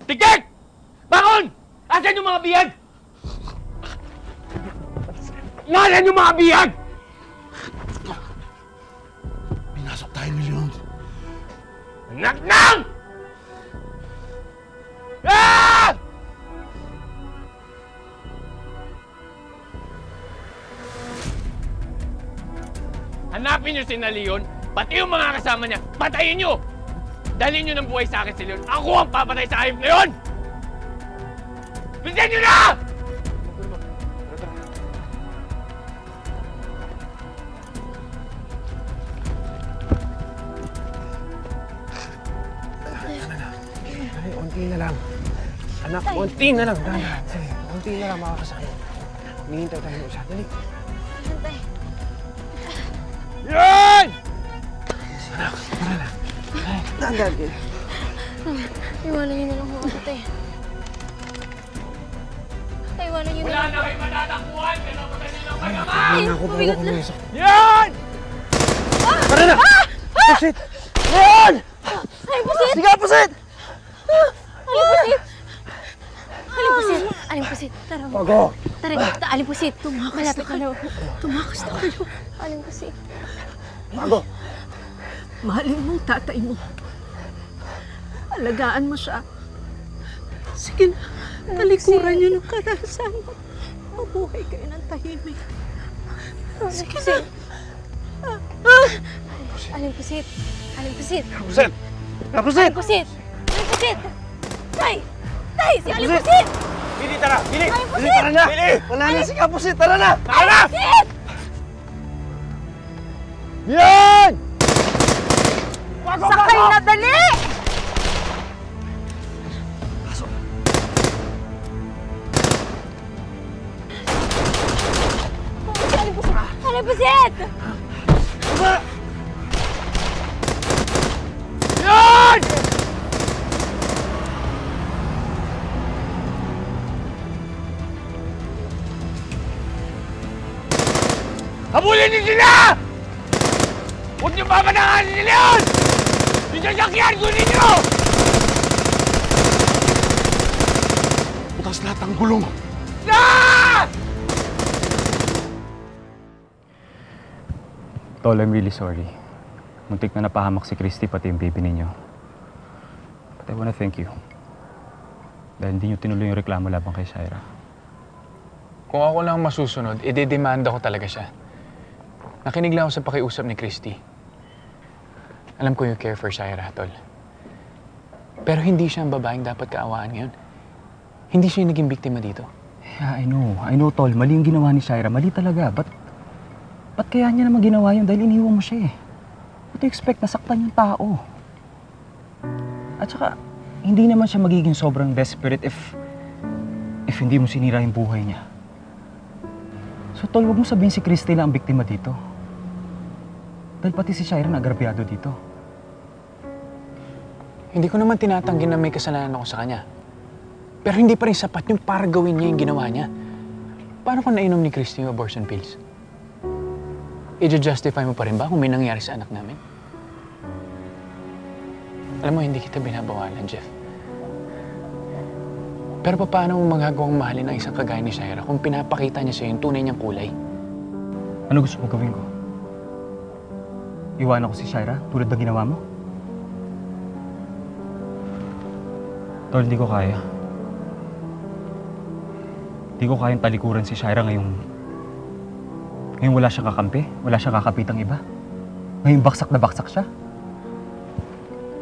Tiktik! Bangon! Asan yung mga biyag? Nasaan yung mga biyag? Pinasok tayo ni Leon. Anak nang! Ah! Hanapin niyo si Leon, pati yung mga kasama niya, patayin niyo! Dalhin niyo ng buhay sa akin si Leon. Ako ang papatay sa hayop na yun! Bilisan niyo na! Ay, unti na lang. Anak, unti na lang. Dahan-dahan. Sige, unti na lang makakasakit. Hinihintay tayo ng isa. Dali. Hintay. Yan! Anak, tara na. Ay, dahan-dahan. Iwanan niyo na lang ako, tay. Iwanan niyo na Wala lang. na kayo matatakbuhan! Kailangan niyo ng magama! Ay, ako bago kumayasok. Yan! Tara na! Pusit! Leon! Aling pusit! Sige, pusit! Aling pusit! Aling pusit! Aling pusit! Tara mo. Bago! Tara, aling pusit! Tumakas na kayo. Tumakas na kayo. Aling pusit. Bago! Mahalin mong tatay mo. Alagaan mo siya. Sige na, talikuran niyo ng karahasan mo. Mabuhay kayo ng tahimik. Sige na. Aling pusit! Aling pusit! Pusit! Pusit! Aling pusit! Aling pusit! Tay! Tay! Si Aling pusit! Bili, tara! Bili! Aling Bili, pusit! tara na! Bili! Wala na si Kapusit! Tara na! Tara na! Pusit! Yan! Sakay na dali! Aling pusit! Aling pusit! Yan! Habulin niyo sila! Huwag niyo papanangan si Leon! Yung sasakyan, kunin niyo! Butas lahat ang gulong! Na! Tol, I'm really sorry. Muntik na napahamak si Christy pati yung baby ninyo. But I wanna thank you. Dahil hindi nyo tinuloy yung reklamo laban kay Shaira. Kung ako lang masusunod, idedemanda ko talaga siya. Nakinig lang ako sa pakiusap ni Christy. Alam ko you care for Shaira, Tol. Pero hindi siya ang babaeng dapat kaawaan ngayon. Hindi siya yung naging biktima dito. Yeah, I know, Tol. Mali yung ginawa ni Shaira. Mali talaga. Ba't kaya niya naman ginawa yun? Dahil iniwan mo siya eh. What do you expect? Nasaktan yung tao. At saka, hindi naman siya magiging sobrang desperate if hindi mo sinira yung buhay niya. So, Tol, huwag mo sabihin si Christy lang ang biktima dito. Dahil pati si Shaira nagrabyado dito. Hindi ko naman tinatanggi na may kasalanan ako sa kanya. Pero hindi pa rin sapat yung para gawin niya yung ginawa niya. Paano kung nainom ni Christy yung abortion pills? I-justify mo pa rin ba kung may nangyari sa anak namin? Alam mo, hindi kita binabawalan, Jeff. Pero paano mo magagawang mahalin ang isang kagaya ni Shaira kung pinapakita niya sa'yo yung tunay niyang kulay? Ano gusto mo gawin ko? Iwanan ko si Shaira tulad ng ginawa mo? Tol, hindi ko kaya. Hindi ko kayang talikuran si Shaira ngayong wala siyang kakampi, wala siyang kakapitang iba. Ngayong baksak na baksak siya.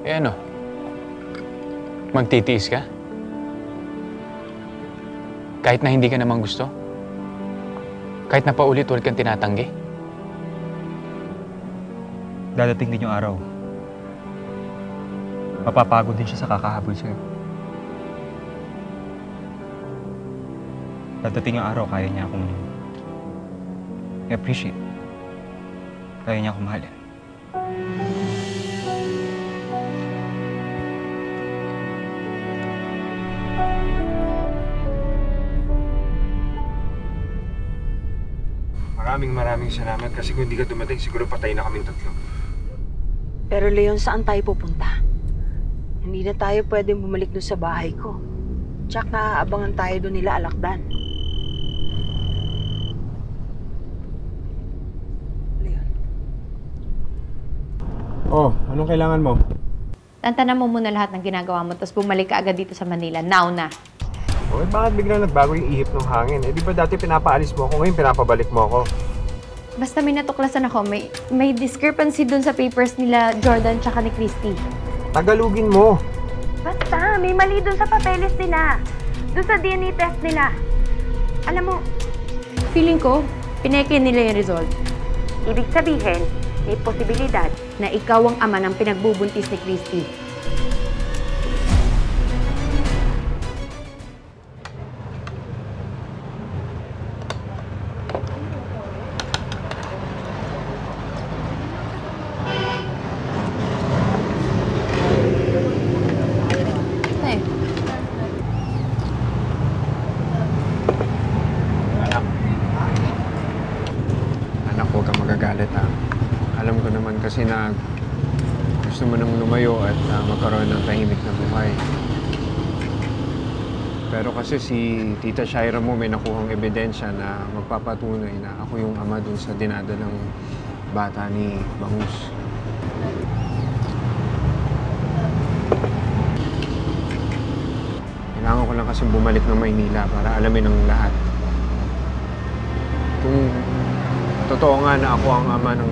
Eh ano? Magtitiis ka? Kahit na hindi ka naman gusto? Kahit na paulit-ulit kang tinatanggi? Dadating din yung araw. Mapapagod din siya sa kakahabol sa'yo. Dadating yung araw, kaya niya akong i-appreciate. Kaya niya akong mahalin. Maraming salamat kasi kung hindi ka dumating, siguro patay na kaming tatlo. Pero Leon, saan tayo pupunta? Hindi na tayo pwedeng bumalik doon sa bahay ko. Tsak na aabangan tayo doon nila Alakdan. Leon. Oh, anong kailangan mo? Tantanan mo muna lahat ng ginagawa mo, tapos bumalik ka agad dito sa Manila. Now na. Okay, bakit biglang nagbago yung ihip ng hangin? Eh, di ba dati pinapaalis mo ako, ngayon pinapabalik mo ako? Basta may natuklasan ako, may discrepancy dun sa papers nila Jordan tsaka ni Christy. Tagalugin mo. Basta, may mali dun sa papeles nila. Dun sa DNA test nila. Alam mo, feeling ko, pineke nila yung result. Ibig sabihin, may posibilidad na ikaw ang ama ng pinagbubuntis ni Christy. Anak, huwag kang magagalit ha. Alam ko naman kasi na gusto mo nang lumayo at magkaroon ng tahimik na buhay. Pero kasi si Tita Shaira mo may nakuhang ebidensya na magpapatunay na ako yung ama dun sa dinadalang bata ni Bangus. Kailangan ko lang kasi bumalik ng Maynila para alamin ang lahat. Kung totoo nga na ako ang ama ng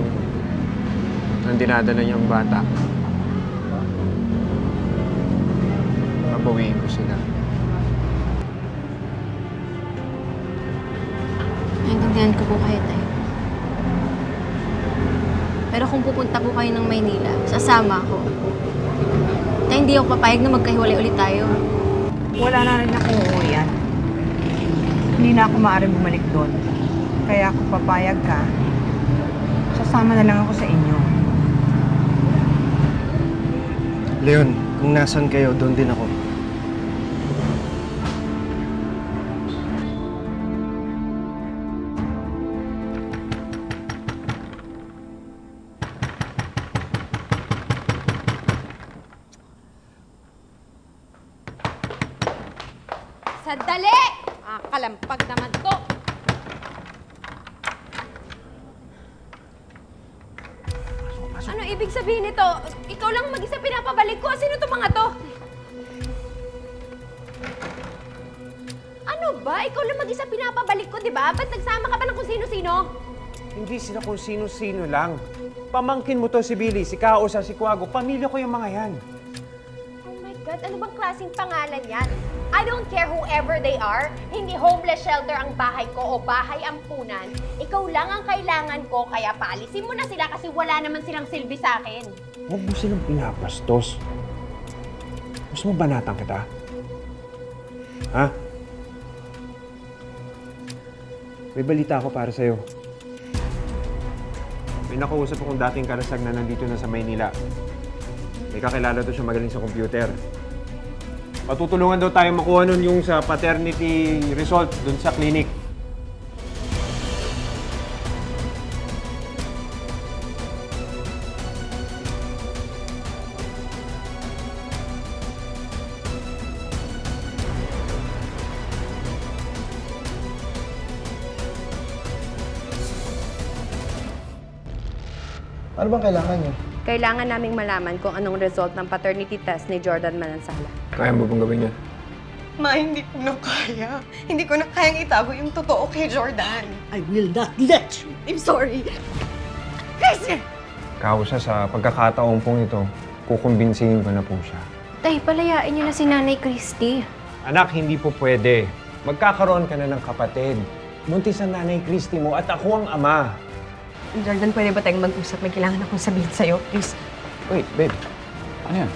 dinadala niyang bata, babawiin ko sila. Naintindihan ko po kayo, Tay. Pero kung pupunta po kayo ng Maynila, sasama ako. Tay, hindi ako papayag na magkahiwalay ulit tayo. Wala na rin akong uuwian. Hindi na ako maaaring bumalik doon. Kaya kung papayag ka, sasama na lang ako sa inyo. Leon, kung nasan kayo, doon din ako. Sandali! Kalampag naman to. Ano ibig sabihin nito? Ikaw lang mag-isa pinapabalik ko. Sino to mga to? Ano ba? Ikaw lang mag-isa pinapabalik ko, di ba? Ba't nagsama ka ba ng kung sino-sino? Hindi sila kung sino-sino lang. Pamangkin mo to si Billy, si Kausa, si Kuago. Pamilya ko yung mga yan. Oh my God, ano bang klaseng pangalan yan? I don't care whoever they are. Hindi homeless shelter ang bahay ko o bahay ampunan. Ikaw lang ang kailangan ko, kaya paalisin mo na sila kasi wala naman silang silbi sa akin. Huwag mo silang pinapastos. Gusto mo banatan kita? Ha? May balita ako para sa'yo. May nakausap akong dating karasag na nandito na sa Maynila. May kakilala to siya magaling sa computer. Patutulungan daw tayo makuha nun yung sa paternity result dun sa clinic. Ano bang kailangan niyo? Kailangan naming malaman kung anong result ng paternity test ni Jordan Manansala. Kaya mo bang gawin yan? Ma, hindi ko na kaya. Hindi ko na kayang itago yung totoo kay Jordan. I will not let you. I'm sorry. Kausa, sa pagkakataon pong ito, kukumbinsihin ko na po siya. Tay, palayain niyo na si Nanay Christy. Anak, hindi po pwede. Magkakaroon ka na ng kapatid. Buntis ang Nanay Christy mo at ako ang ama. Jordan, pwede ba tayong mag-usap? May kailangan akong sabihin sa'yo, please. Wait, babe. Ano yan?